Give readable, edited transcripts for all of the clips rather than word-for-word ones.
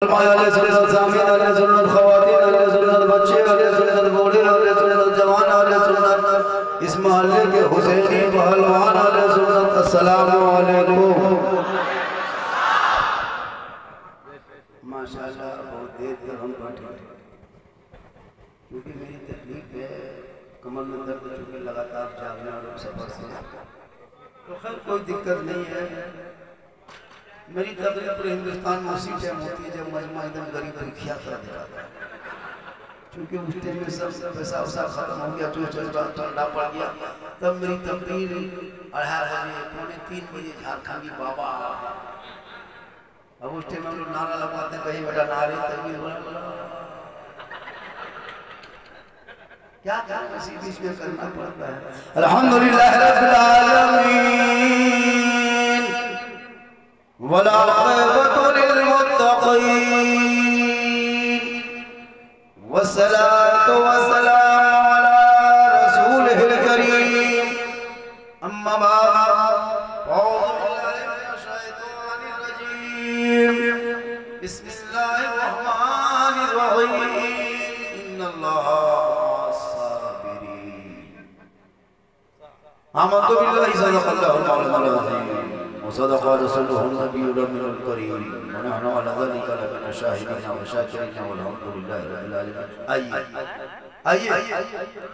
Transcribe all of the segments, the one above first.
उलमा अहले सुन्नत, सामीन अहले सुन्नत, खवातीन अहले सुन्नत, बच्चे अहले सुन्नत, बूढ़े अहले सुन्नत, जवान अहले सुन्नत, इस मोहल्ले के हुसैनी पहलवान अहले सुन्नत, अस्सलामु अलैकुम। माशाअल्लाह बहुत देर तक हम बैठे क्योंकि मेरी तकलीफ है, कमर में दर्द, चूँकि लगातार जागना और सफर से, तो खैर कोई दिक्कत नहीं है। मेरी तकलीफ पूरे हिंदुस्तान में उसी टाइम होती है जब मजमा एकदम गरीब दुखिया कर दिखाता है, क्योंकि उस टाइम में सब पैसा वैसा खत्म हो गया, जो ठंडा पड़ गया, तब मेरी तकरीर 2:30 बजे, 2:45 बजे झारखंडी बाबा। अब उस टाइम हम लोग नारा लगाते हैं, कहीं बेटा नारे तकबीर क्या क्या इसी बीच में करना पड़ता है। अल्हम्दुलिल्लाह रब्बिल आलमीन वला आक़िबतु लिल मुत्तक़ीन वस्सलातु वस्सलामु अला रसूलिहिल करीम, अम्मा बाद, औज़ु बिल्लाहि मिनश शैतानिर रजीम, बिस्मिल्लाहिर रहमानिर रहीम, इन्नल्लाहा आमन्तु बिल्लाहि सदक़ल्लाहुल मौलानाल अज़ीम व सदक़ रसूलुहुन नबियुल अमीनुल करीम व नहनु अला ज़ालिका लमिन शाहिदीन व शाकिरीन वल्हम्दुलिल्लाहि रब्बिल आलमीन। आइए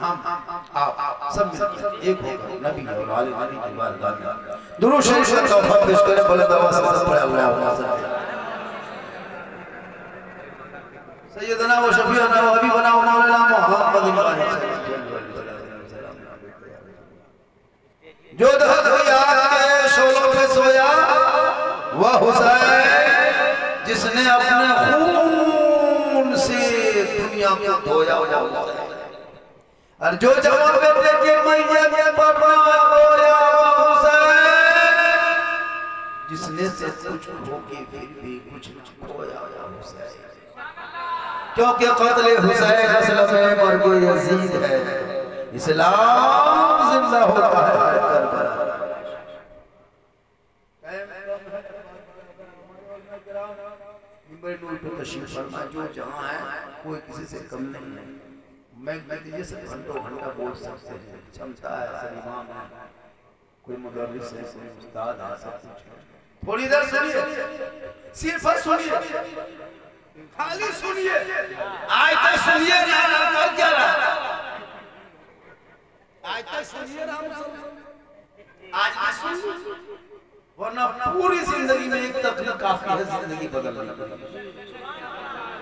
हम आप सब मिलकर एक होकर नबी और आले नबी की बारगाह में दुरूद शरीफ का तोहफा पेश करें। बुलंद आवाज़ से पढ़े अल्लाहुम्मा सल्ली सय्यदना व शफीअना व हबीबना व मौलाना मुहम्मदिन व आलिहि वसल्लम। जो दहद हुई आग के शोलों पे सोया वह हुसैन, जिसने अपने खून से दुनिया को धोया हुआ हुसैन, और जो जवान बेटे के मैयत में पापा रोया वह हुसैन, जिसने सब कुछ खो के फिर भी कुछ न खोया हुआ हुसैन। क्योंकि क़त्ल हुसैन असल में मर्ग यजीद है, इस्लाम जिंदा होता है करबला। तशरीफ फरमा, जो जहाँ है कोई किसी से कम नहीं है। मैं दीजिए सब घंटों घंटा बोल सकते हैं, क्षमता है, इमाम है, कोई मुदर्रिस है, कोई उस्ताद है, सब कुछ। थोड़ी देर सुनिए, सिर्फ सुनिए, खाली सुनिए, आयत सुनिए, कर क्या रहा आज तक सुनिए राम आज सुन, वरना पूरी जिंदगी में एक तकलीफ काफी है जिंदगी बदलने।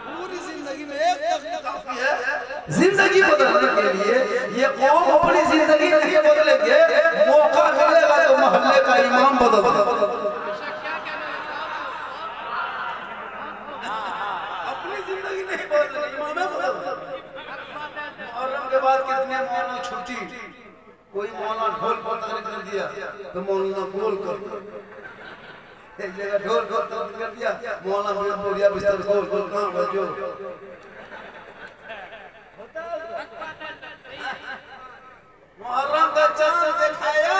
पूरी जिंदगी में एक तकलीफ काफी है जिंदगी बदलने के लिए। ये कौम अपनी जिंदगी नहीं बदलेंगे, मौका मिलेगा तो मोहल्ले का इमाम बदल देगा। अपनी जिंदगी नहीं बदलेगी, इमाम बदल। और के बाद कितने मौलाना छुट्टी, कोई मौलाना ढोल पर तकरीर कर दिया तो मौलाना बोल कर, एक जगह ढोल पर तकरीर कर दिया, मौलाना बोलिया बिस्तर खोल खोल कहां बजो। मुहर्रम का चांद दिखाया,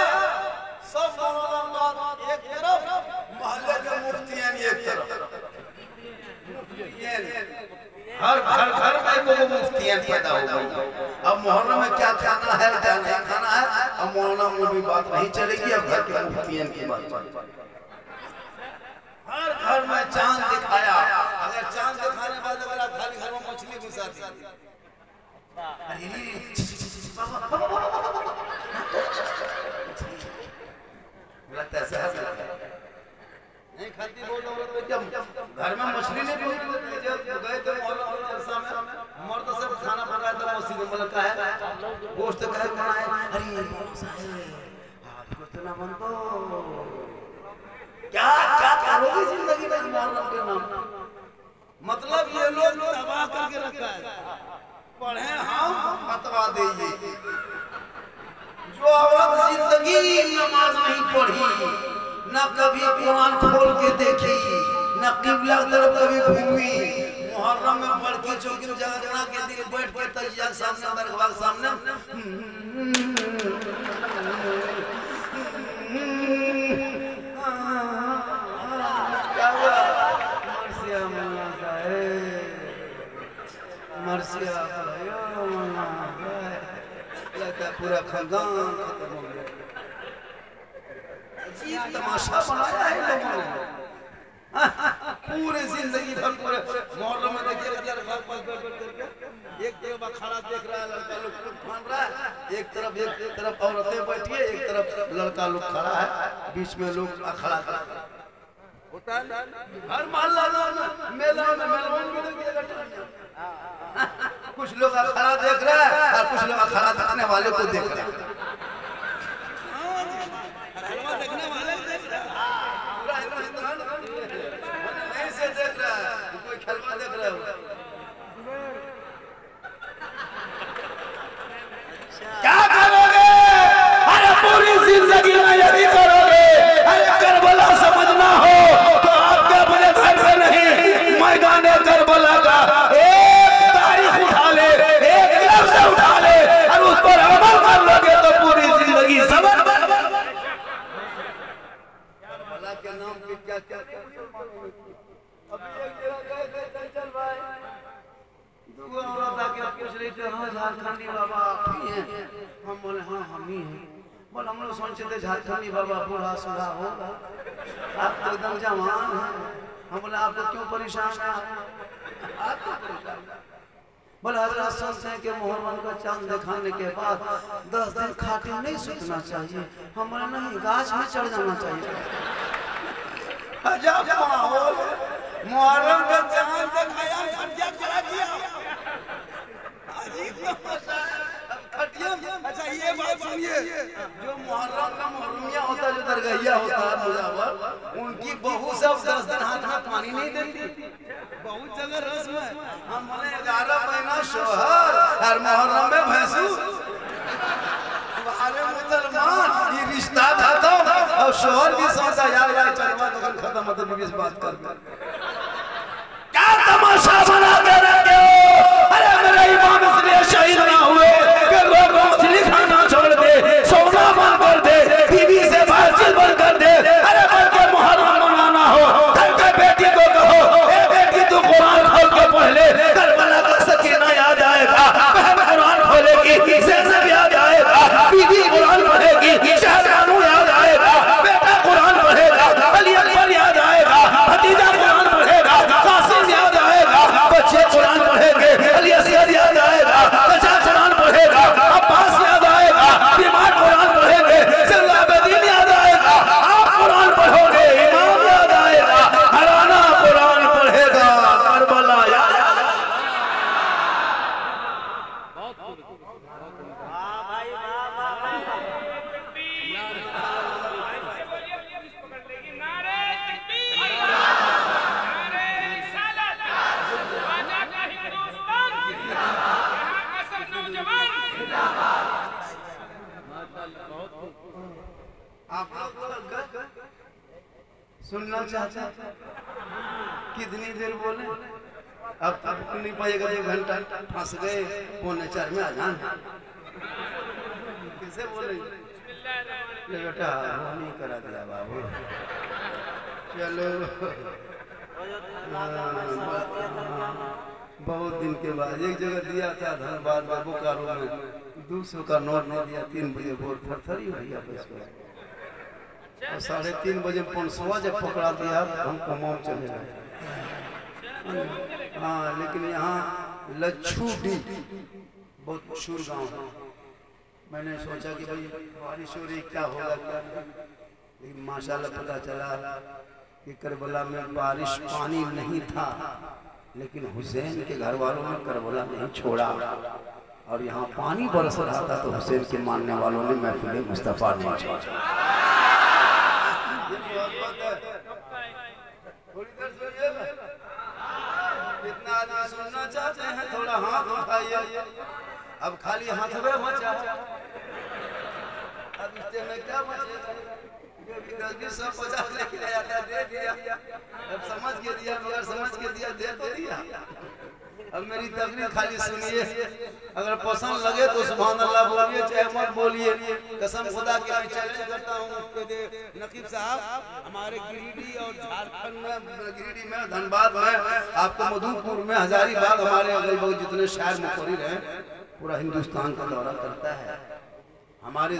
सब मौलाना एक तरफ, मोहल्ले के मुफ्तियान एक तरफ, हर घर घर में वो मुफ्तियान पैदा हो गई। अब मुहर्रम में क्या खाना है क्या नहीं खाना है, अब मौलाना में भी बात नहीं चलेगी, अब घर के मुफ्तियान की बात। हर घर में चांद दिखाया, अगर चांद दिखाने बाद अगर आप खाली घर में मछली घुसा दी, लगता है सहज नहीं खाती बोल औरत में। जब घर में मछली नहीं बोल जब गए थे मौलाना में मर्द सब खाना बनाया था, मछली में मतलब है गोश्त का बनाए, अरे गोश्त ना बन तो क्या क्या करोगे जिंदगी में मुहर्रम के नाम। मतलब ये लोग तबाह करके रखा है। पढ़े हम फतवा देंगे, जो औरत जिंदगी नमाज नहीं पढ़ी, न कभी कुरान खोल के देखी, न किबला तरफ कभी घूमी, मुहर्रम में पढ़ के चौकी जागना के दिन बैठ के तजिया सामने दरगाह सामने क्या हुआ मर्सिया लगता है पूरा खानदान खत्म हो गया। अजीब तमाशा बनाया है लोगों ने। पूरे जिंदगी भर पूरे मुहर्रम में देखिए घर पर करके एक तरफ अखाड़ा देख रहा है, लड़का लोग फान रहा है, एक तरफ औरतें बैठी है, एक तरफ लड़का लोग खड़ा है, बीच में लोग अखाड़ा होता है। हर मोहल्ला मेला में कुछ लोग अखाड़ा देख रहा है और कुछ लोग अखाड़ा देखने वाले को देख रहे हैं। देखने वाले देख रहा है, पूरा हिंदुस्तान ऐसे देख रहा है, कोई खेलवा देख रहा है। क्या करोगे? अरे पूरी जिंदगी में यदि करोगे, अरे करबला समझना हो तो आपके अपने घर पे नहीं, मैदान करबला का एक तारीख उठा ले, एक लफ्ज उठा ले और उस पर अमल कर लोगे तो पूरी जिंदगी समझ। करबला के नाम पे क्या क्या अभी एक जगह गए थे चंचल भाई, दो औरत आके पूछ रही थी, हाँ झारखंडी बाबा आप ही हैं? हम बोले हाँ हम ही हैं। बोले हम लोग सोचे थे झारखंडी बाबा बूढ़ा सूढ़ा होगा, आप तो एकदम जवान हैं। हम बोले आप तो क्यों परेशान हैं? आप क्यों परेशान? बोले हजरत सुनते हैं कि मुहर्रम का चांद दिखाने के बाद 10 दिन खाटे नहीं सूखना चाहिए। हम बोले नहीं, गाछ में चढ़ जाना चाहिए। अजब माहौल, मुहर्रम का चांद दिखाया, खटिया चढ़ा दिया। अजीब तमाशा है। खटिया, अच्छा ये बात सुनिए, जो मुहर्रम का मुहर्रमिया होता है, जो दरगहिया होता है मुजावर, उनकी बहू सब 10 दिन हाथ में पानी नहीं देती। बहुत जगह रस्म है। हम बोले 11 महीना शोहर और मुहर्रम में भैंसू। अरे मुसलमान, ये रिश्ता खत्म और शोहर भी सोचा यार चलवा तो खत्म, मतलब इस बात कर क्या तमाशा बना के रखे हो? अरे मेरे इमाम इसलिए शहीद ना हुए कि लोग मछली खाना छोड़ दे, सोना बंद कर दे, बीवी से बातचीत बंद कर दे। अरे बल्कि मुहर्रम मनाना हो, घर के बेटी को कहो, ए बेटी तू कुरान खोल के पढ़ ले, करबला का सकीना याद आएगा, बहन कुरान खोलेगी, ज़ैनब याद आएगा, बीवी कुरान पढ़ेगी, शहजानू याद आएगा, बेटा कुरान पढ़ेगा, अली अकबर याद आएगा, भतीजा कुरान पढ़ेगा, कासिम याद आएगा, बच्चे कुरान पढ़ेंगे, अली असगर याद आएगा, बच्चा कुरान पढ़ेगा, अब्बास याद आएगा, बीमार कुरान पढ़ेंगे, ज़ैनुलआबिदीन याद आएगा, आप कुरान पढ़ोगे, इमाम याद आएगा, घराना कुरान पढ़ेगा, करबला याद आएगा। आप लोग सुनना चाहते हैं? कितनी देर बोले? अब नहीं पाएगा, 1 घंटा फंस गए, 3:45 में अजान। किसे बोले? बेटा नहीं करा दिया बाबू, चलो बहुत दिन के बाद एक जगह दिया था धनबाद में, बोकारो में 200 का नोट नहीं दिया। 3 बजे भोर थरथरी हो गया और 3:30 बजे 500 जब पकड़ा दिया हमको मौत चले गए। हाँ, लेकिन यहाँ लच्छू डी बहुत मशहूर गांव है। मैंने सोचा कि भाई बारिश हो रही क्या होगा क्या, लेकिन माशाल्लाह पता चला कि करबला में बारिश पानी नहीं था, लेकिन हुसैन के घर वालों ने करबला नहीं छोड़ा और यहाँ पानी बरस रहा था तो हुसैन के मानने वालों ने महफिल मुस्तफा नहीं छोड़ा। कितना आदमी सुनना चाहते हैं, थोड़ा हाथ उठाइए। अब खाली हाथ में बचा, अब इससे में क्या बचेगा? जो भी 10-20-150 लेके आया था दे दिया, अब समझ के दिया, मगर समझ के दिया दे तो दिया। अब मेरी तकरीर खाली सुनिए, अगर पसंद लगे तो सुभान अल्लाह बोलिए, चाहे मत बोलिए। कसम खुदा की मैं चैलेंज करता हूँ नकीब साहब, हमारे गिरिडीह और झारखंड में, गिरिडीह में, धनबाद में, आपको मधुपुर में, हजारीबाग, हमारे अगल बगल जितने शायर मुखरिर हैं, पूरा हिंदुस्तान का दौरा करता है। हमारे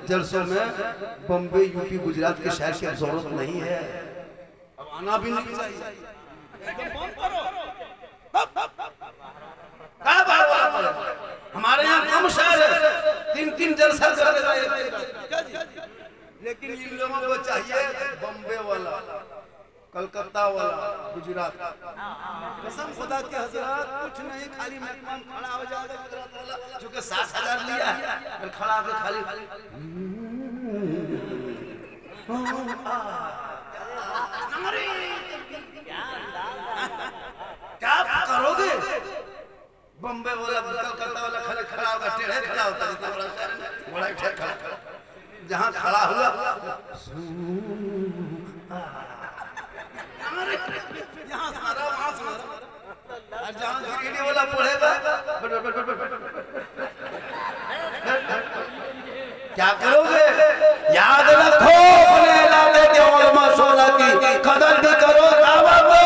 जलसों में बम्बई, यूपी, गुजरात के शायर की जरूरत नहीं है, अब आना भी नहीं चाहिए। हमारे यहाँ कम शायर है, 3-3 जलसा कर रहे हैं, लेकिन इन लोगों को चाहिए बम्बे वाला, कलकत्ता वाला, गुजरात। कसम खुदा के हजरत, कुछ नहीं, खाली मेहमान खड़ा हो जाएगा गुजरात वाला, जो कि 60,000 लिया है, और खड़ा होकर खाली क्या करोगे? बम्बे वाला, कलकत्ता वाला खाली खड़ा होगा, टेढ़े खड़ा होता है, बड़ा खड़ा, जहाँ खड़ा हुआ यहाँ सारा वहाँ सारा, और जहाँ गिरिडीह वाला पढ़ेगा क्या करोगे? याद रखो अपने इलाके के उलमा शोरा की कदर भी करो, दावा दो।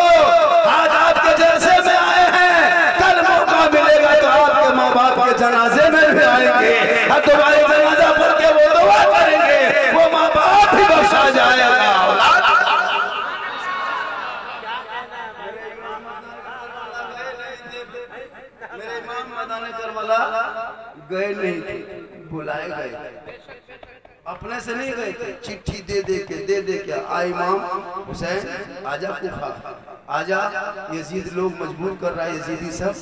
आज आपके जैसे में आए हैं, कल मौका मिलेगा तो आपके माँ बाप के जनाजे में भी आएंगे, और तुम्हारे जनाजा पढ़ के वो दुआ करेंगे, वो माँ बाप भी बख्शा जाएगा। मेरे इमाम मदाने करबला गए नहीं थे, बुलाए गए, अपने से नहीं गए थे, चिट्ठी दे दे के आ इमाम हुसैन आजा कुफा, आजा, यजीद लोग मजबूर कर रहा है, यजीदी सब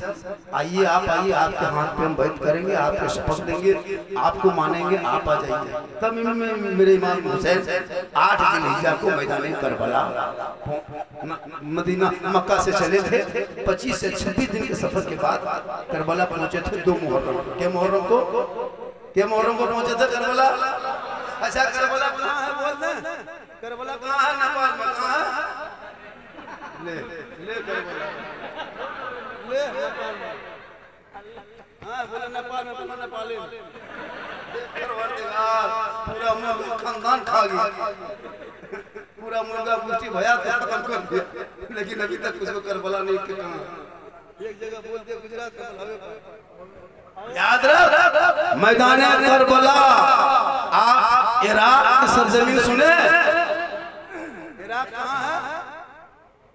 आइए, आप आइए, आपके हाथ पे हम बैठ करेंगे, आपको शपथ देंगे, आपको मानेंगे, आप आ जाइए। तब मेरे इमाम हुसैन 8 जिलहिज्जा को मैदान करबला मदीना मक्का से चले थे, 25 से 26 दिन के सफर के बाद करबला पहुंचे थे। 2 मुहर्रम के मुहर्रम को पहुंचे थे करबला। अच्छा, करबला कहाँ है बोलते हैं? करबला कहाँ है? नेपाल में। कहाँ है? ले करबला ले नेपाल में। हाँ बोले नेपाल में, बोला नेपाली में। पूरा मुर्गा खानदान खा गया, पूरा मुर्गा पुष्टि भया तो खत्म कर दिया, लेकिन अभी तक उसको करबला नहीं किया। एक जगह बोलते गुजरात का, याद रख मैदान करबला। आप इराक की सरजमीन सुने? इराक कहाँ है?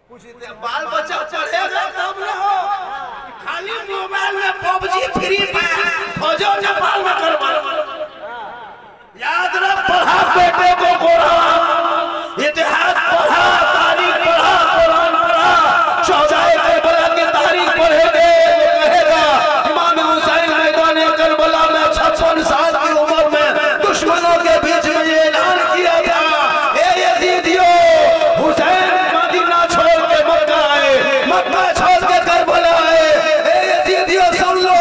पूछते बाल बच्चा पढ़ेगा तब न हो, खाली मोबाइल में पबजी फ्री फायर खोजो नेपाल में करबला। याद रख, पढ़ा बेटे को कुरान, इतिहास पढ़ा, तारीख पढ़ा, कुरान पढ़ा, 14 करबला की तारीख पढ़ेगे, कहेगा इमाम हुसैन मैदान करबला में 56 साल की उम्र में दुश्मनों के बीच में ये ऐलान किया था, ए यजीदियों, हुसैन मदीना छोड़ के मक्का आए, मक्का छोड़ के करबला आए, ए यजीदियों सुन लो,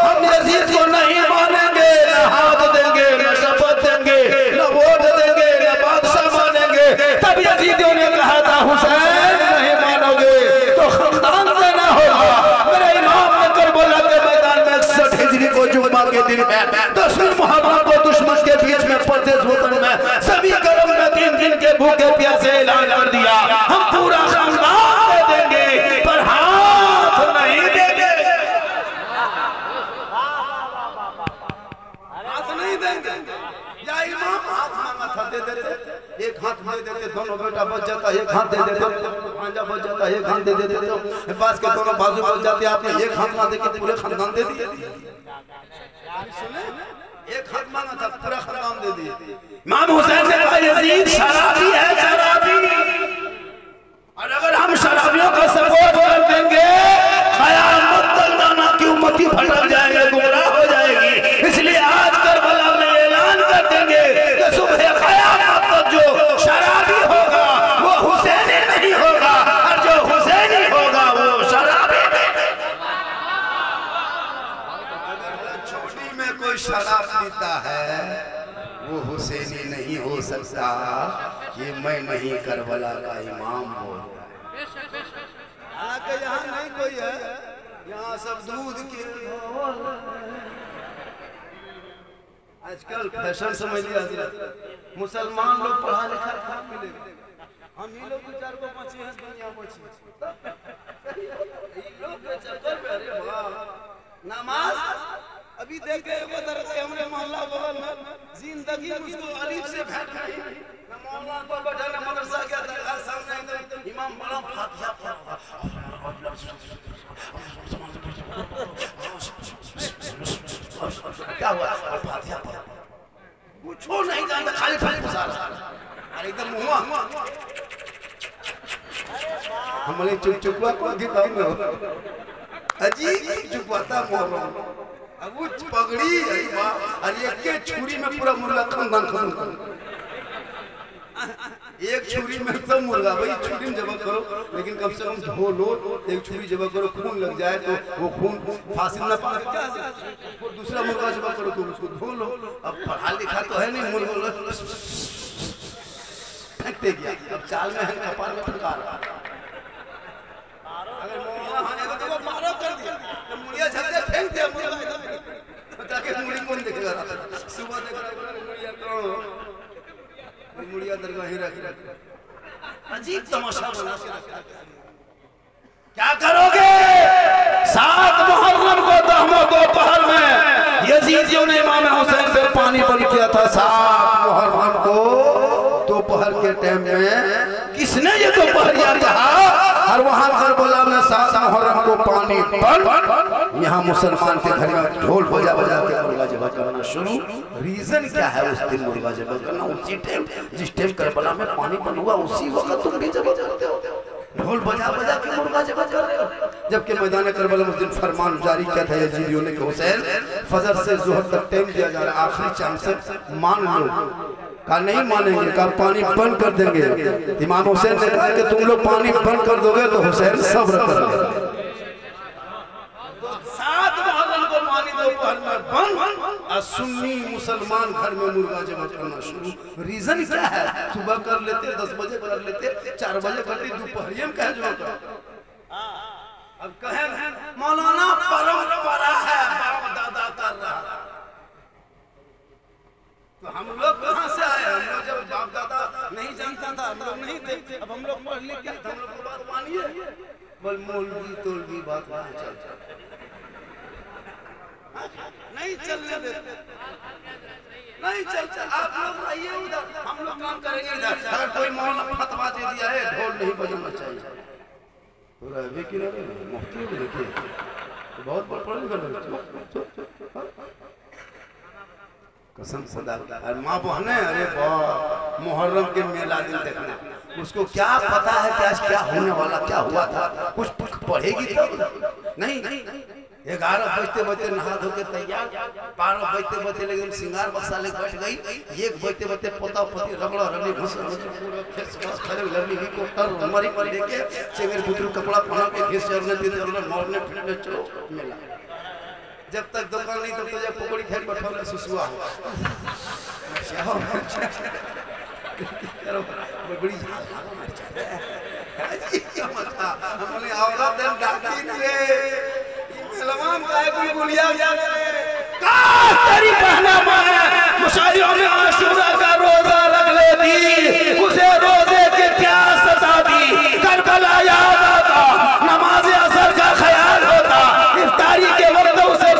हम यजीद को नहीं मानेंगे, न हाथ देंगे, न शपथ देंगे, न वोट देंगे, न बादशाह मानेंगे। तब यजीदियों ने कहा था, हुसैन नहीं मानोगे तो खानदान देना होगा। मेरे इमाम ने करबला के मैदान में 61 हिजरी को जुम्मा के दिन में 10 मुहर्रम को दुश्मन के बीच में परदेश वतन में सभी करम में 3 दिन के भूखे प्यासे ऐलान कर दिया, हम पूरा खानदान दे देंगे पर हाथ नहीं देंगे, हाथ नहीं देंगे। या इमाम हाथ मांगा था, दे देते, एक हाथ दे देते, दोनों बेटा बच जाता, एक हाथ दे देते, भांजा बच जाता, एक हाथ दे देते, बास के दोनों बाजू बच जाते, आपने एक हाथ ना दे के पूरे खानदान दे दिए। एक हाथ मांगा था, पूरा खानदान दे दिए। इमाम हुसैन ने कहा, यजीद शराबी है, शराबी, और अगर हम शराबियों का सपोर्ट कर देंगे, क़यामत तक दाना की उम्मती भटक जाएंगे, गुमराह हो जाएगी। इसलिए आज करबला में ऐलान कर देंगे कि सुबह क़यामत तक जो शराबी होगा वो हुसैनी नहीं होगा, और जो हुसैनी होगा वो शराबी नहीं। छोटी में कोई शराब पीता है वो हुसैनी नहीं हो सकता, ये मैं नहीं करबला का इमाम बोल रहा है। हालांकि यहाँ नहीं कोई है, यहाँ सब दूध के आजकल फैशन समझ लिया मुसलमान लोग पढ़ा लिखा था मिले हम ही लोग 2-4 को बचे हैं दुनिया बची लोग के चक्कर में अरे वाह नमाज अभी देखे वो दरअसल हमरे मोहल्ला बगल में जिंदगी मुझको अलीफ से भेंट नहीं मैं मोहल्ला पर बैठा ना मदरसा गया दरगाह सामने एकदम इमाम बड़ा फातिहा पढ़ क्या हुआ फातिहा पढ़ पूछो नहीं जानता खाली खाली पुसारा अरे एकदम मुआ हमने चुप चुपवा को किताब में अजीब चुपवाता मोहल्ला अब वो पगड़ी अरे एक के छुरी में पूरा मुर्गा खानदान खत्म एक छुरी में सब मुर्गा भाई छुरी में जबा करो लेकिन कम से कम धो लो एक छुरी जबा करो खून लग जाए तो वो खून फांसी न पाए क्या वो दूसरा मुर्गा जबा करो तो उसको धो लो अब पढ़ा लिखा तो है नहीं मुर्गा फेंकते गया अब चाल में है कपाल में फटकार अगर मोहल्ला खाने को तो वो मारो कर दिया तो मुड़िया झपके फेंक दिया मुर्गा एकदम ताकि मुड़ी कौन देखेगा सुबह देख रहा मुड़िया कौन मुड़िया दरगाह ही रख अजीब तमाशा बना के रखा क्या करोगे 7 मुहर्रम को दोपहर में यजीदियों ने इमाम हुसैन पे पानी बंद किया था 7 मुहर्रम को दोपहर के टाइम में किसने ये दोपहर याद कहा और वहां करबला में 7 मुहर्रम को पानी बंद यहाँ मुसलमान के घर में ढोल बजा बजा के मुर्गा ज़िबा करना शुरू रीजन क्या है उस दिन मुर्गा ज़िबा करना उसी टाइम जिस टाइम करबला में पानी बंद हुआ उसी वक्त तुम भी ज़िबा करते हो ढोल बजा बजा के मुर्गा ज़िबा कर रहे हो जबकि मैदान करबला में उस दिन फरमान जारी किया था यजीदियों ने कि हुसैन फजर से जोहर तक टाइम दिया जा रहा है आखिरी चांस से मान लो का नहीं मानेंगे का पानी बंद कर देंगे इमाम हुसैन ने कहा कि तुम लोग पानी बंद कर दोगे तो हुसैन सब्र कर लेंगे 7 मुहर्रम को पानी दोपहर में बंद और सुन्नी मुसलमान घर में मुर्गा ज़िबा करना शुरू रीजन क्या है सुबह कर लेते 10 बजे कर लेते 4 बजे करते दोपहरिया में कहे जो अब कहे मौलाना परंपरा है बाप दादा कर रहा तो हम लोग कहाँ से आए हम लोग जब बाप दादा नहीं जानता था हम लोग नहीं थे अब हम लोग पढ़ लिख के हम लोग को बात मानिए बोल मौलवी तोलवी बात वहाँ चल नहीं चलने देते नहीं चलते आप लोग आइए उधर हम लोग काम करेंगे इधर अगर कोई मौलाना फतवा दे दिया है ढोल नहीं बजाना चाहिए तो रहे कि नहीं मुफ्ती भी देखिए बहुत पढ़ लिखा कसम खुदा और माँ बहने अरे मुहर्रम के मेला दिन देखना उसको क्या पता है कि आज क्या होने वाला क्या हुआ था कुछ पढ़ेगी तब नहीं 11 बजते बजते नहा धो के तैयार 12 बजते बजते लेकिन श्रृंगार बक्सा लेकर बैठ गई 1 बजते बजते पोता पोती रगड़ा रगड़ी घुस मरी पर लेके चेंगर पुत्र कपड़ा पहना के घिस चढ़ने मरने फिरने चलो मेला जब तक दुकान नहीं तब तक जब पकौड़ी खाई बैठा सुसुआ बड़ी हमने औरत डाकी रे सलमान का गुलगुलिया का तेरी बहना मां मुशाइरों में आशूरा का रोजा रख लेती उसे रोजे की प्यास सताती करबला याद आता नमाज असर का ख्याल होता इफ्तारी के वक्त उसे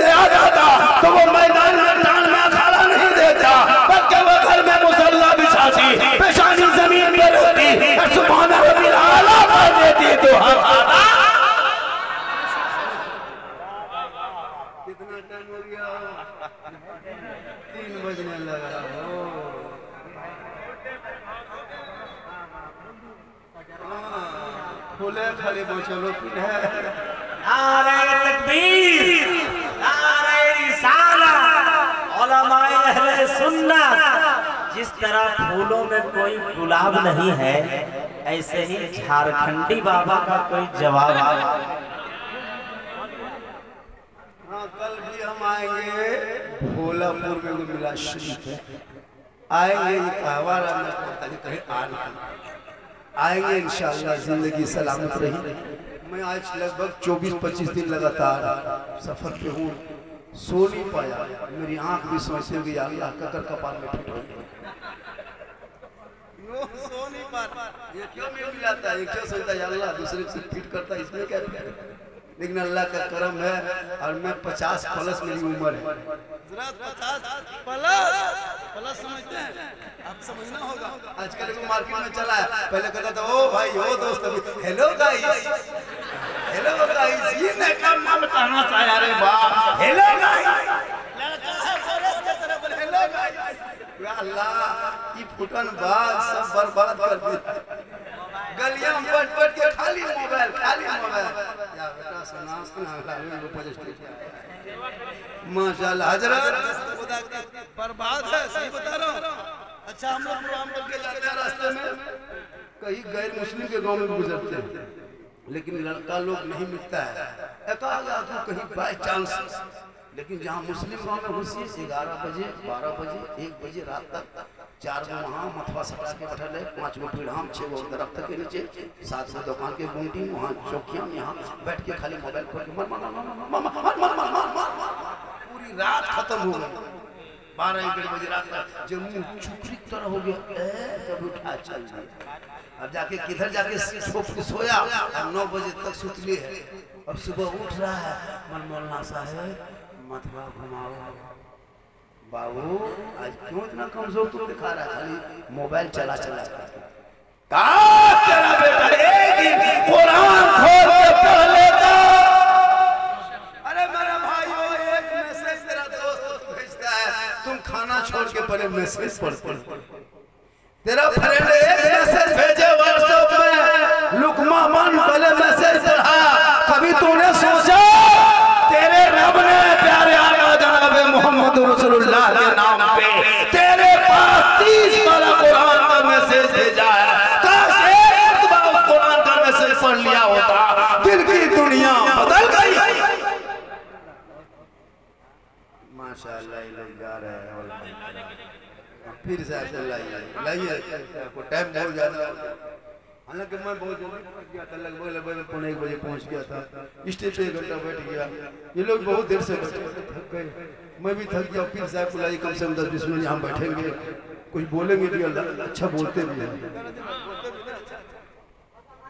याद आता तो वो मैदान में टांग में अखाड़ा नहीं देता बल्कि वो घर में मुसल्ला बिछाती पेशानी जमीन पर होती सुभान रब्बिल आला पढ़ देती तो हर कितना टाइम हो गया 3 बजने लगा खोले खाली चलो है नारे तकबीर नारे रिसालत उलमाए अहले सुन्नत जिस तरह फूलों में कोई गुलाब नहीं है ऐसे ही झारखंडी बाबा का कोई जवाब हाँ कल भी हम आएंगे भोलापुर में वो मिला शरीफ है आएंगे कहीं आएंगे इंशाअल्लाह जिंदगी सलामत रही मैं आज लगभग 24-25 दिन लगातार सफर पे हूँ, सो नहीं पाया। मेरी आंख भी सोचती होगी अल्लाह ककर कपाल में फिट हो सो नहीं पा। ये क्यों मिल जाता है, ये क्यों सोचता है अल्लाह दूसरे से फिट करता है, इसमें क्या फिट है? लेकिन अल्लाह का करम है और मैं 50 प्लस मेरी उम्र है। 50 प्लस समझते हैं आप, समझना होगा। आजकल को मार्केट में चला है, पहले कहता था ओ भाई ओ दोस्त, हेलो गाइस, हेलो गाइस, ये मैं काम नाम कहना चाह रहे वाह, हेलो गाइस, लड़का है फॉरेस्ट के तरह बोले हेलो गाइस। या अल्लाह ये फुटन बात सब बर्बाद कर दिया। गलियां में बैठ के खाली मोबाइल या बेटा सुना माशाल्लाह हजरत खुदा बर्बाद है, सही बता रहा हूँ। अच्छा हम लोग प्रोग्राम करके जाते हैं, रास्ते में कहीं गैर मुस्लिम के गांव में गुजरते हैं, लेकिन लड़का लोग नहीं मिलता है, कहीं बाय चांस। लेकिन जहाँ मुस्लिम गांव में घुसी 11 बजे 12 बजे 1 बजे रात तक 4 गो वहाँ मथवा सटा के बैठल है, 5 गो पीढ़ाम, 6 गो दरख्त के नीचे, 7 गो दुकान के गुंटी, वहाँ चौकियाँ, यहाँ बैठ के खाली मोबाइल खोल के पूरी रात खत्म हो गई। 12-1 बजे रात तक जब मुँह चुकरी तरह हो गया, जब उठा चल जाए। अब जाके किधर जाके सोया, अब 9 बजे तक सुतली है। अब सुबह उठ रहा है, मौलाना साहब मथवा घुमाओ। बाबू आज क्यों इतना कमजोर तू दिखा रहा है, खाली मोबाइल चला चला तेरा बेटा एक दिन कुरान खोल के पढ़ लेता। अरे मेरा भाइयों, एक मैसेज तेरा दोस्त भेजता है, तुम खाना छोड़ के पहले मैसेज पढ़ते हो। तेरा फ्रेंड एक मैसेज भेजे व्हाट्सएप में, लुकमा मन पहले मैसेज पढ़ा। कभी तूने सोचा तेरे रब ने प्यारे आका जनाब मोहम्मद रसूलुल्लाह के नाम पे तेरे पास 30 वाला कुरान का मैसेज भेजा है। काश एक बार उस कुरान का मैसेज पढ़ लिया होता, दिल की दुनिया बदल गई। माशाअल्लाह लोग जा रहे हैं, फिर से लाइए टाइम बहुत ज्यादा। हालांकि मैं बहुत जल्दी पहुंच गया था, लगभग 1 बजे पहुंच गया था। स्टेज पे 1 घंटा बैठ गया, ये लोग बहुत देर से बैठे, थक गए, मैं भी थक गया। फिर साहब बुलाई, कम से कम 10-20 मिनट यहाँ बैठेंगे, कुछ बोलेंगे भी, अल्लाह अच्छा बोलते भी हैं,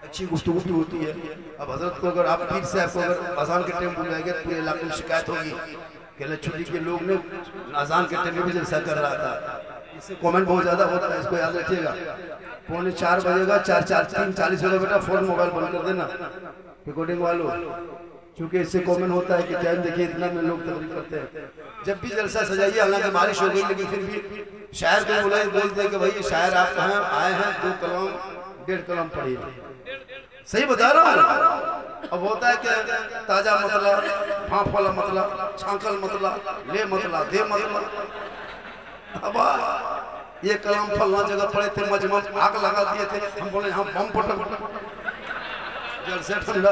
अच्छी गुफ्तगू भी होती है। अब हजरत को अगर आप पीर साहब को अगर अजान के टाइम बुलाएंगे तो पूरे इलाके में शिकायत होगी कि छुट्टी के लोग ने अजान के टाइम भी जलसा कर रहा था। इससे कमेंट बहुत ज्यादा होता है, इसको याद रखिएगा। 3:45 बजेगा, 4:40 होगा, बेटा फोन मोबाइल बंद कर देना रिकॉर्डिंग वालों, क्योंकि इससे कमेंट होता है कि टाइम देखिए इतना में लोग तकलीफ करते हैं। जब भी जलसा सजाइए, हालांकि बारिश हो गई लेकिन फिर भी शायर को बुलाए, बोलते हैं कि भाई शायर आप कहाँ आए हैं, 2 कलम 1.5 कलम पढ़िए। सही बता रहा हूँ। अब होता है कि ताजा मतला, फाँफ वाला मतला, छांकल मतला, ले मतला, दे मतला। अब ये कलम फलना जगह पड़े थे, मजमन आग लगा दिए थे, हम बोले यहाँ बम पटक जल से ठंडा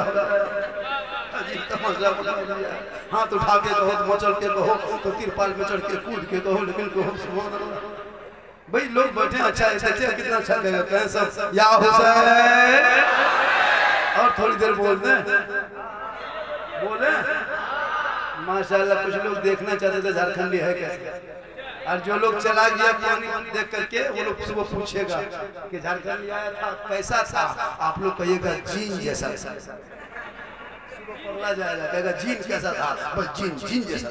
अजीब तमाशा बना दिया। हाथ उठा के कहो तो मचल के कहो, तो तिरपाल में चढ़ के कूद के कहो, लेकिन कहो सुभान अल्लाह। भाई लोग बैठे अच्छा है, कितना अच्छा लगेगा, कहें सब या हुसैन, और थोड़ी देर बोल दें, बोले माशाल्लाह। कुछ लोग देखना चाहते थे झारखंडी है कैसे, और जो लोग चला गया पानी देख करके, वो लोग सुबह पूछेगा कि झारखंड आया था कैसा था, आप लोग कहिएगा जीन जैसा। सुबह पगला जाएगा, कहेगा जीन कैसा था, बस जीन जैसा।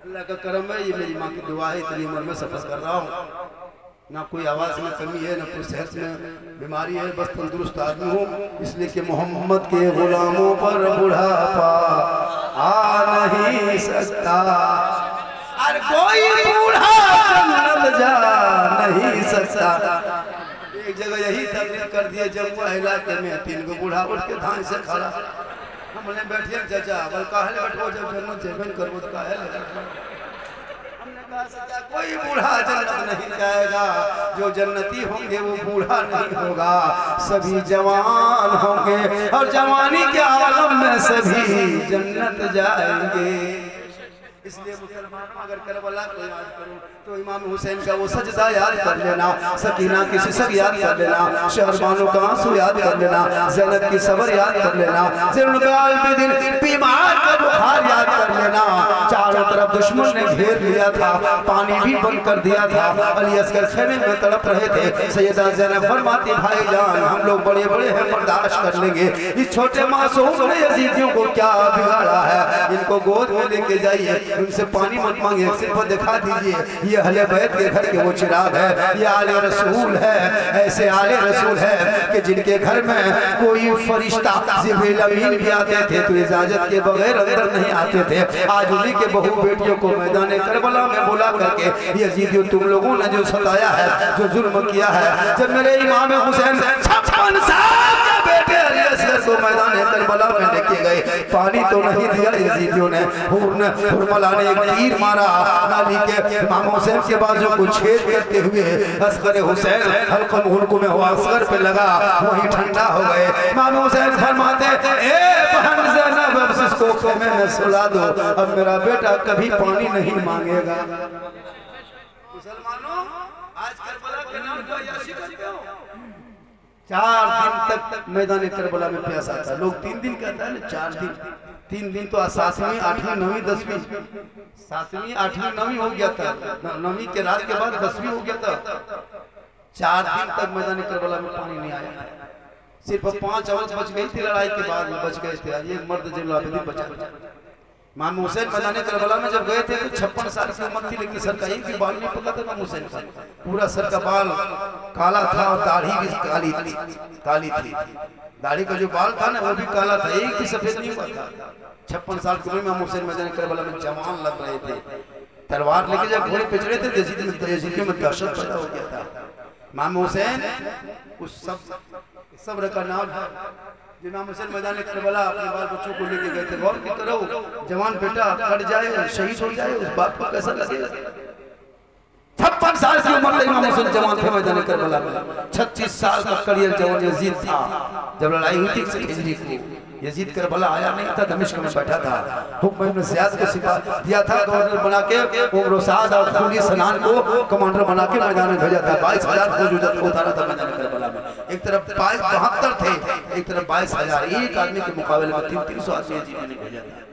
अल्लाह का करम है, ये मेरी माँ की दुआ है, इतनी उम्र में सफर कर रहा हूँ, ना कोई आवाज में कमी है, ना कोई सेहत में बीमारी है, बस तंदुरुस्त आदमी हूँ। इसलिए कि मोहम्मद के गुलामों पर बुढ़ापा आ नहीं सकता, और कोई बूढ़ा जन्नत जा नहीं सकता। एक जगह यही तकरीर कर दिए जम्मू इलाके में, 3 गो बूढ़ा उठ के धान से खड़ा, हमने बैठिए चाचा बल काहे बैठो, जब जन्नत सेवन करबो तो काहे हमने कहा चाचा कोई बूढ़ा जन्नत नहीं जाएगा, जो जन्नती होंगे वो बूढ़ा नहीं होगा, सभी जवान होंगे और जवानी के आलम में सभी जन्नत जाएंगे। इसलिए मुसलमानों अगर करबला को याद करो तो इमाम हुसैन का वो सजदा याद कर लेना, सकीना की सिसक याद कर लेना, शहरबानों का आंसू याद कर लेना, ज़ैनब की सबर याद कर लेना, बीमार का बुखार याद कर लेना। चारों तरफ दुश्मन ने घेर लिया था, पानी भी बंद कर दिया था, अली असगर खेमे में तड़प रहे थे। सैयदा ज़ैनब फरमाती भाईजान हम लोग बड़े बड़े हैं, बर्दाश्त कर लेंगे, इस छोटे मासूम ने यजीदियों को क्या बिगाड़ा है, इनको गोद में लेके जाइए, उनसे पानी मत मांगिए, सिर्फ दिखा दीजिए ये अहले बैत के घर के वो चिराग है, ये आले रसूल है। ऐसे आले रसूल है कि जिनके घर में कोई फरिश्ता जिब्रील अमीन भी आते थे तो इजाजत के बगैर अंदर नहीं आते थे। आज उन्हीं के बहू बेटियों को मैदान करबला में बुला करके यजीदियों तुम लोगों ने जो सताया है, जो जुल्म किया है, जब मेरे इमाम हुसैन 56 साल के बेटे अली असगर को मैदान करबला में लेके गए, पानी तो नहीं दिया यजीदियों ने, हुरमला ने एक तीर मारा, नाली के इमाम हुसैन के बाजू को छेद करते हुए असगर हुसैन हल्कम हुल्कू में हुआ, असगर पे लगा, वही ठंडा हो गए। इमाम हुसैन फरमाते ए बहन ज़ैनब अब इसको खेमे में सुला दो, अब मेरा बेटा कभी पानी नहीं मांगेगा। मुसलमानों आज करबला के नाम पर याशी करते हो। 4 दिन तक मैदान करबला में प्यासा था, लोग 3 दिन कहता है ना, 4 दिन, 3 दिन तो 7वीं 8वीं 9वीं 10वीं, 7वीं 8वीं 9वीं हो गया था, 9वीं के रात के बाद 10वीं हो गया था। 4 दिन तक मैदान करबला में पानी नहीं आया, सिर्फ 5 औरत बच गई थी, लड़ाई के बाद में बच गए थे, ये मर्द जलालुद्दीन बचा। इमाम हुसैन मैदान करबला में जब गए थे तो 56 साल की उम्र थी, लेकिन सर का एक भी बाल नहीं पका था इमाम हुसैन का, पूरा सर का बाल काला था और दाढ़ी भी काली थी, दाढ़ी का जो बाल था ना वो भी काला था, एक भी सफेद नहीं हुआ था। 56 साल की उम्र में इमाम हुसैन मैदान करबला में जवान लग रहे थे, तलवार लेके जब घोड़े पे चढ़े थे यजीदियों में दहशत पैदा हो गया था। इमाम हुसैन उस सब्र का नाम है। इमाम हुसैन मैदान करबला अपने बाल बच्चों को लेके गए थे, गौर करो जवान बेटा कट जाए शहीद हो जाए उस बात को कैसा लगेगा। 56 साल की उम्र में इमाम हुसैन जवान थे मैदान करबला में, 36 साल का करियर जवान यजीद था। जब लड़ाई हुई थी हिजरी को, यजीद करबला आया नहीं था, दमिश्क में बैठा था, हुक्म इब्न ज़ियाद को सिपा दिया था, गवर्नर बना के उमर साद और खूनी सनान को कमांडर बना के मैदान में भेजा था। 22,000 फौज उतारा था मैदान करबला में, एक तरफ 72 थे, एक तरफ 22,000, एक आदमी के मुकाबले में 300 आदमी यजीद ने भेजा था।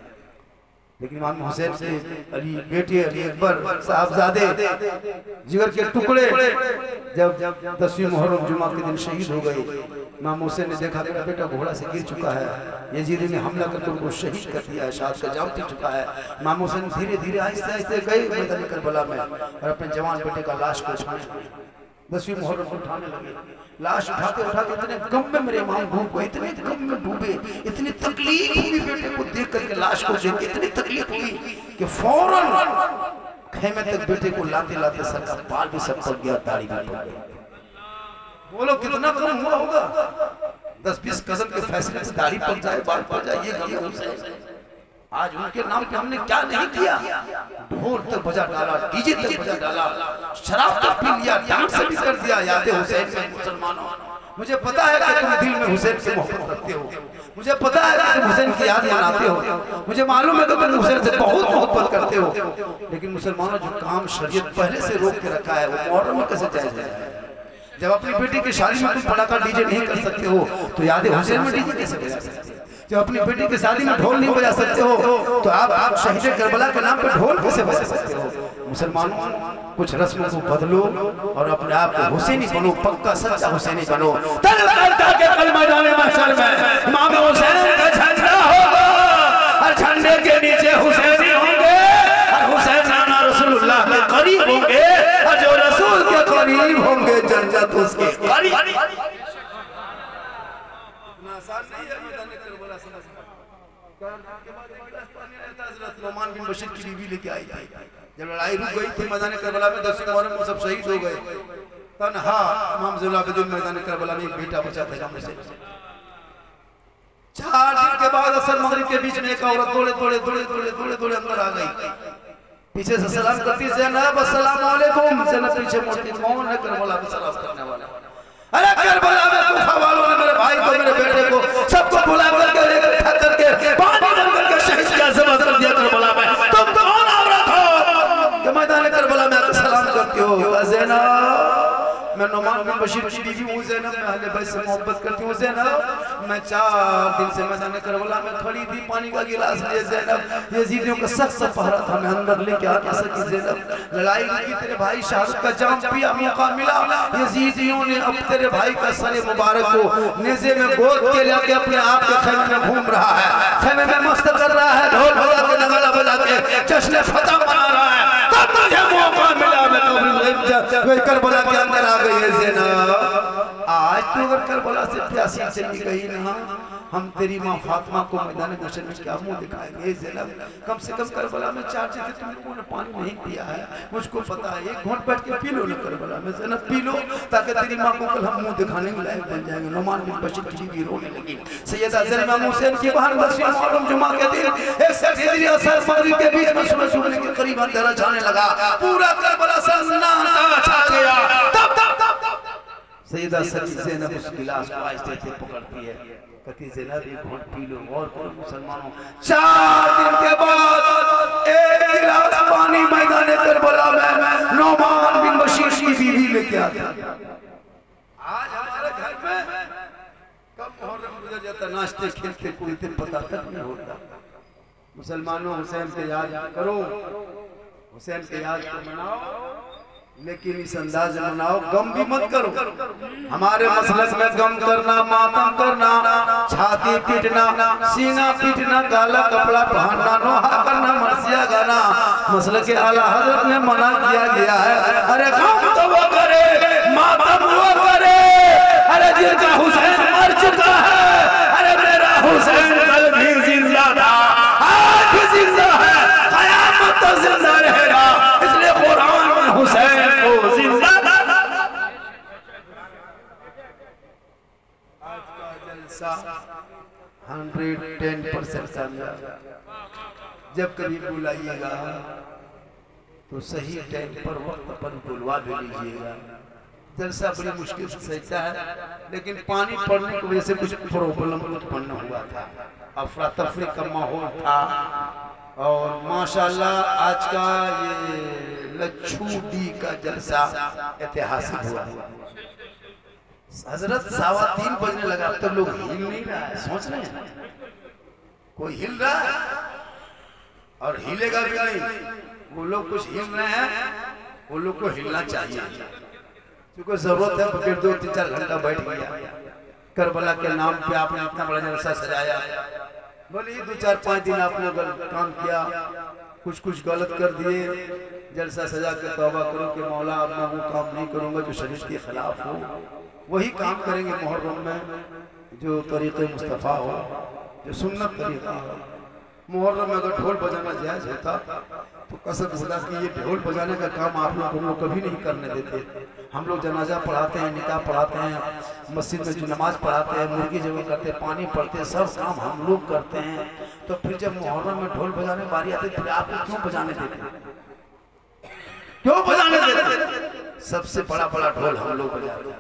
लेकिन इमाम हुसैन के अली बेटे अली अकबर साहबजादे जिगर के टुकड़े जब 10वीं मुहर्रम जुमा के दिन शहीद हो गए, इमाम हुसैन ने देखा मेरा बेटा घोड़ा से गिर चुका है, यजीद ने हमला करके उनको शहीद कर दिया है, शहादत का जाम पी चुका है। इमाम हुसैन धीरे धीरे आहिस्ते आहिस्ते गए मैदान करबला में और अपने जवान बेटे का लाश को उठाने, 10वीं मुहर्रम को उठाने लगे। लाश उठाते उठाते इतने गम में मेरे इमाम डूब गए, इतने गम में डूबे, इतनी तकलीफ हुई बेटे को देख करके, लाश को देख के इतनी तकलीफ हुई कि फौरन खेमे तक बेटे को लाते लाते सर का बाल भी सब पक गया, दाढ़ी भी पक गई। बोलो कितना गम हुआ होगा, 10-20 कदम के फैसले से दाढ़ी पक जाए, बाल पक जाए, ये गम हुसैन। आज उनके नाम पे हमने क्या नहीं किया, ढोल तक बजा डाला, डीजे तक बजा डाला, शराब तक पी लिया, डांस भी कर दिया। याद हुसैन में मुसलमानों, मुझे पता है कि तुम दिल में हुसैन से मोहब्बत रखते हो, मुझे पता है कि तुम हुसैन की याद मनाते हो, मुझे मालूम है कि तुम हुसैन से बहुत मोहब्बत करते हो, लेकिन मुसलमानों जो काम शरीयत पहले से रोक के रखा है वो मुहर्रम में कैसे जायज है। जब अपनी बेटी की शादी में तुम पटाखा डीजे नहीं कर सकते हो तो याद हुसैन में डीजे कैसे बजा सकते हो। जब अपनी बेटी की शादी में ढोल नहीं बजा सकते हो तो आप शहीद करबला के नाम पे ढोल कैसे बजा सकते हो। मुसलमानों कुछ रस्मों को बदलो और अपने आप को हुसैनी बनो, पक्का सच्चा हुसैनी बनो। कल मैदान महशर में इमाम हुसैन का झंडा होगा और झंडे के नीचे हुसैनी होंगे और हुसैन नाना रसूलुल्लाह के करीब होंगे और जो रसूल के करीब होंगे जन्नत उसके करीब। आसान नहीं है मैदान करबला से। नोमान बिन बशीर की बीवी लेके आई थी, जब लड़ाई रुक गई थी मैदान करबला में, 10 मुहर्रम में सब शहीद हो गए। तन्हा इमाम ज़ैनुल मैदान करबला में एक बेटा बचा था इमाम हुसैन। 4 दिन के बाद असर मगरिब के बीच में एक औरत दौड़े अंदर आ गई, पीछे से सलाम करती, ज़ैनब अस्सलाम वालेकुम। ज़ैनब पीछे मुड़ती, कौन है करबला में सलाम करने वाला? अरे करबला में कूफा वालों ने मेरे भाई को, मेरे बेटे को, सबको बुला करके इकट्ठा करके पानी डाल करके शहीद का ज़बह कर दिया करबला में। तुम कौन बशीर की बीवी हूँ ज़ैनब, मैं अहले बैत से मोहब्बत करती हूँ ज़ैनब। मैं 4 दिन से मैदान करबला में खड़ी थी, पानी का गिलास लिए ज़ैनब। यजीदियों का सख्त पहरा था, मैं अंदर लेके आ ना सकी ज़ैनब। लड़ाई की तेरे भाई शाहरुख का जाम पिया, मौका मिला। यजीदियों ने अब तेरे भाई का सर मुबारक को नेज़े में गोद के लेके अपने आप के खेमे में घूम रहा है, खेमे में मस्त कर रहा है, ढोल बजा के नगाड़ा बजा के जश्न फतह मना रहा है। तब मुझे मौका मिला, मैं करबला के अंदर आ गई है ज़ैनब। आज तो अगर करबला से प्यासी चली गई ना, हम तेरी माँ फातिमा को मैदान महशर में क्या मुंह दिखाएंगे ज़ैनब। कम से कम करबला में 4 दिन से तुम लोगों ने पानी नहीं पिया है, मुझको पता है। एक घूंट बैठ के पी लो ना करबला में ज़ैनब, पी लो, ताकि तेरी माँ को कल हम मुंह दिखाने के लायक बन जाएंगे। नुमान बिन बशीर की बीवी रोने लगी। सैयदा ज़ैनब हुसैन की बहन बसी मुहर्रम जुमा के दिन एक सजदी असर मगरिब के बीच में सूरज डूबने के करीब अंधेरा छाने लगा, पूरा करबला सन्नाटा छा गया। तब सैयदा ज़ैनब उस गिलास को आहिस्ते से पकड़ती है, कहती ज़ैनब एक घूंट पी लो। और मुसलमानों 4 दिन के बाद एक गिलास पानी मैदान करबला में नुमान बिन बशीर की बीवी लेके आती। आज हमारे घर में कब मुहर्रम गुजर जाता, नाचते खेलते कूदते पता तक नहीं होता। मुसलमानों हुसैन के याद करो, हुसैन के याद को मनाओ, लेकिन इस अंदाज में मनाओ, गम भी मत करो। हमारे मसलक में गम करना, मातम करना, छाती पीटना, सीना पीटना, काला कपड़ा पहनना, नोहा करना, मर्सिया गाना मसलक के आला हजरत ने मना किया गया है। अरे गम तो वो करे, मातम वो करे, अरे जिनका हुसैन मर चुका है, अरे मेरा हुसैन कल भी जिंदा था, आज भी जिंदा है, क़यामत तक जिंदा रहेगा। इसलिए कुरान में हुसैन को जिंदा। आज का जलसा 110% कामयाब। जब कभी बुलाइएगा तो सही टाइम पर वक्त पर बुलवा भी लीजिएगा। जलसा बड़ी मुश्किल से सहता है, लेकिन पानी पड़ने की वजह से कुछ प्रॉब्लम उत्पन्न हुआ था, अफरा तफरी का माहौल था। और माशाल्लाह आज का ये लच्छू डी का जलसा ऐतिहासिक हुआ। हजरत 3:15 बजने लगा, अब तक लोग हिल नहीं रहा है। सोच रहे हैं कोई हिल रहा है और हिलेगा भी नहीं। वो लोग कुछ हिल रहे हैं, वो लोग को हिलना चाहिए, क्योंकि जरूरत है। फिर 2-3-4 घंटा बैठ गया। करबला के नाम पे आपने इतना बड़ा जलसा सजाया, बोले 2-4-5 दिन आपने काम किया, कुछ गलत कर दिए, जलसा सजा के तौबा करो कि मौला अब मैं वो काम नहीं करूंगा जो शरीयत के खिलाफ हो। वही काम करेंगे मुहर्रम में जो तरीक़े मुस्तफ़ा हो, जो सुन्नत तरीक़ा हो। मुहर्रम में अगर ढोल बजाना जायज़ होता तो कसम खुदा कि ये ढोल बजाने का काम आप लोग हम लोग कभी नहीं करने देते। हम लोग जनाजा पढ़ाते हैं, निकाह पढ़ाते हैं, मस्जिद में जो नमाज पढ़ाते हैं, मुर्गी जमा करते हैं, पानी पढ़ते हैं, सब काम हम लोग करते हैं। तो फिर जब मुहर्रम में ढोल बजाने बारी आती फिर आप लोग क्यों बजाने देते, क्यों बजाने देते? सबसे बड़ा ढोल हम लोग बजाते हैं।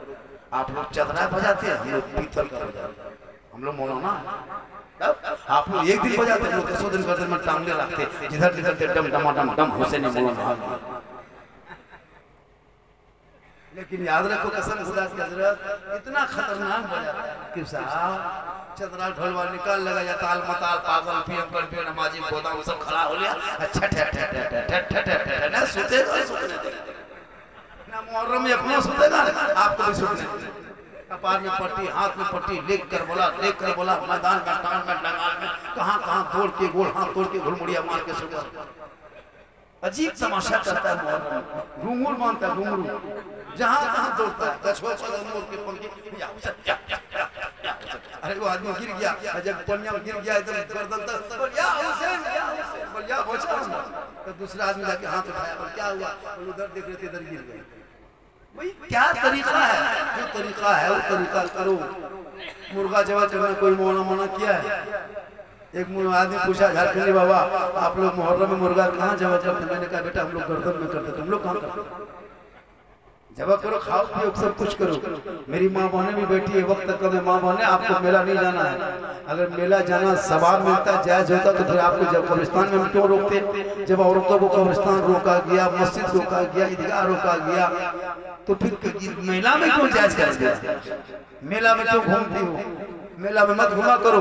आप लोग चदरा बजाते हैं, हम लोग पीतल का बजाते हैं। हम लोग मौलाना, आप लोग एक दिन बजाते, हम लोग 10 दिन गर्दन में टांगने रखते, जिधर जिधर डम डम डम हुसैन मौलाना। लेकिन याद रखो कसम खुदा की हजरत इतना खतरनाक बजाता है कि साहब चदरा ढोलवा निकाल लगा या ताल मताल पागल पियम कर पियो नमाजी गोदा सब खड़ा हो लिया। अच्छा ठे ना सुतेगा, सुतने दे ना। मुहर्रम में अपना सुतेगा, आपको भी सुतने दे। कपार में पट्टी, हाथ में पट्टी, लेख कर बोला, मैदान में, टांग में, डंगाल में, कहाँ तोड़ के गोल हाथ तोड़ के घुलमुड़िया मार के सुता। अजीब तमाशा करता है मुहर्रम। घुंघरू मानता है, घुंघरू जहाँ दौड़ता है, कछुआ के पंखे। अरे वो आदमी गिर गया, जब पनिया में गिर गया एकदम गर्दन तक, बोलिया हुसैन, बोलिया बचा। तो दूसरा आदमी जाके हाथ उठाया, और क्या हुआ? उधर देख रहे थे, इधर गिर गए। भाई क्या तरीका है? जो तरीका है वो तरीका करो। मुर्गा जवा करना कोई मना किया है? एक आदमी पूछा, झारखंडी बाबा आप लोग मुहर्रम में मुर्गा कहाँ जवा करते? मैंने कहा बेटा हम लोग गर्दन में करते, तुम लोग कहाँ करते? जब करो, खाओ पियो, सब कुछ करो। मेरी माँ बहनें भी बैठी है, वक्त तक माँ बहनें आपको मेला नहीं जाना है। अगर मेला जाना सवाब मिलता, जायज होता, तो फिर आपको जब कब्रिस्तान में हम क्यों रोकते? जब औरतों को कब्रिस्तान रोका गया, मस्जिद रोका गया, ईदगाह रोका गया, तो फिर मेला में क्यों जायज कर दिया? मेला में क्यों घूमती हो? मेला में मत घुमा करो।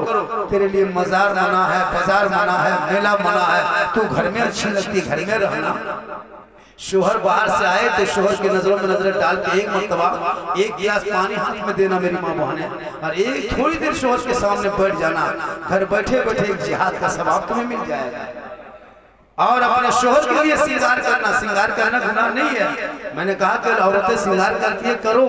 तेरे लिए मजार मना है, बाजार मना है, मेला मना है। तू घर में अच्छी लगती, घर में रहना। शोहर बाहर से आए तो शोहर की नजरों में नजर डाल के एक मर्तबा एक गिलास पानी हाथ में देना मेरी माँ बहन है, और एक थोड़ी देर शोहर के सामने बैठ जाना। घर बैठे बैठे एक जिहाद का सवाब तुम्हें मिल जाएगा। और अपने शोहर के लिए श्रृंगार करना, श्रृंगार करना गुनाह नहीं है। मैंने कहा कि औरतें श्रृंगार करती है, करो,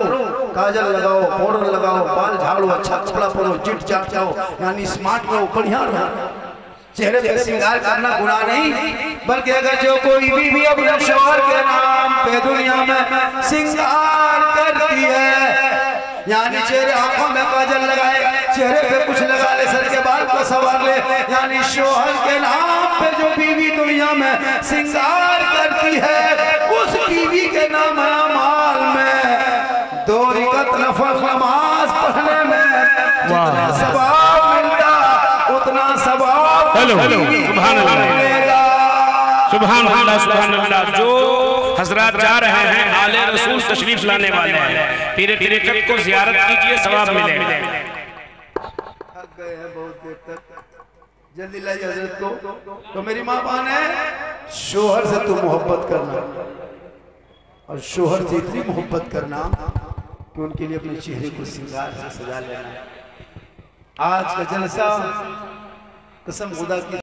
काजल लगाओ, पाउडर लगाओ, बाल झाड़ो, अच्छा कपड़ा पहनो, चिट चाट जाओ, यानी स्मार्ट रहो, बढ़िया रहो। चेहरे पे श्रृंगार करना गुनाह नहीं, बल्कि अगर जो कोई भी अपने शोहर के नाम पे दुनिया में श्रृंगार करती है, यानी चेहरे आंखों में काजल लगाए, चेहरे पे कुछ लगा ले, सर के बाल को संवार ले, यानी शोहर के नाम पे जो बीवी दुनिया में श्रृंगार करती है, उस बीवी के नाम माल में 2 रकात नफल नमाज पढ़ने में जितना सवाब मिलता, उतना सवाब। हेलो सुभान अल्लाह, सुभान अल्लाह, सुभान अल्लाह। जो हजरात जा रहे हैं, आले रसूल तशरीफ लाने वाले हैं, पीरे तरीक़त को ज़ियारत कीजिए, सवाब मिलेगा। थक गए हैं बहुत देर तक, जल्दी लाइए हजरत को। तो मेरी माँ बहन है, शोहर से तू मोहब्बत करना, और शोहर से इतनी मोहब्बत करना कि उनके लिए अपने चेहरे को श्रृंगार से सजा लेना। आज का जलसा कसम खुदा की